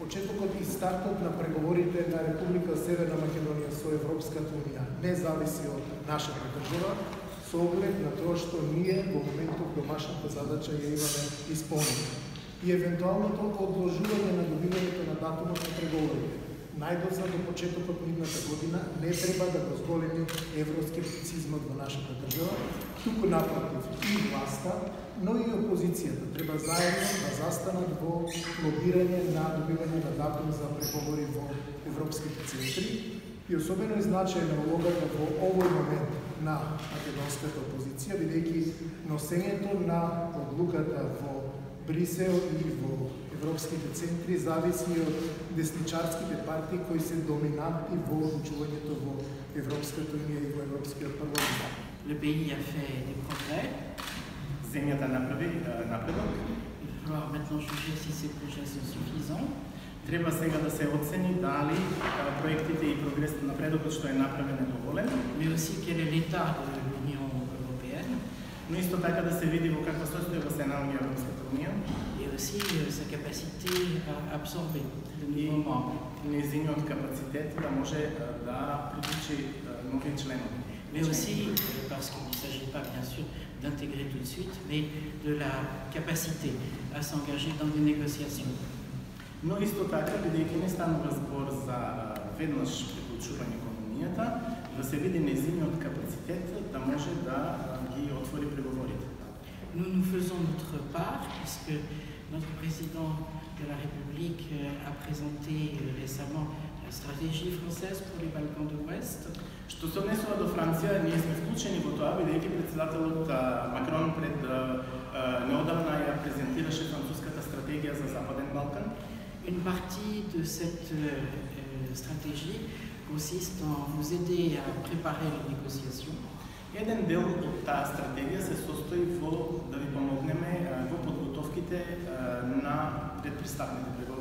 Почетокот и стартот на преговорите на Република Северна Македонија со Европската унија не зависи од нашата држава, со оглед на тоа што ние во моментот домашната задача ја имаме исполнена. И евентуалното одложување на добивањето на датумот на преговорите најдозна до почетокот на идната година не треба да го зголеми евроскептицизмот во нашата држава, туку напротив и власта, но и опозицијата треба заедно да застанат во лобирање на добивање на датум за преговори во европските центри и особено е значајна улогата во овој момент на македонската опозиција, бидејќи носењето на одлуката во Брисел и во европските центри зависи од десничарските партии кои се доминантни во одлучувањето во Европската унија и во Европскиот парламент. Le pays a fait des progrès. Земјата направи напредок. Il va falloir maintenant juger si ces projets sont suffisants. Треба сега да се оцени дали проектите и напредокот што е направен е доволен. Mais aussi quel est l'état de l'Union européenne. Но исто така да се види во каква состојба се наоѓа Европската унија. Et aussi sa capacité à absorber de nouveaux membres. Незиниот капацитет да може да привлече нови членови. Mais aussi, parce qu'il ne s'agit pas bien sûr d'intégrer tout de suite, mais de la capacité à s'engager dans des négociations. Но исто така, бидејќи не станува збор за веднаш приклучување кон унијата, да се види незиниот капацитет да може да ги отвори преговорите. Nous faisons notre part, puisque notre président de la République a présenté récemment la stratégie française pour les Balkans de l'Ouest. Што се однесува до Франција, ние сме вклучени во тоа, бидејќи председателот Макрон пред неодамна ја презентираше француската стратегија за Западен Балкан. Une partie de cette stratégie consiste en vous aider à préparer les négociations. Еден дел од таа стратегија се состои во да ви помогнеме во подготовките на предпристапните преговори.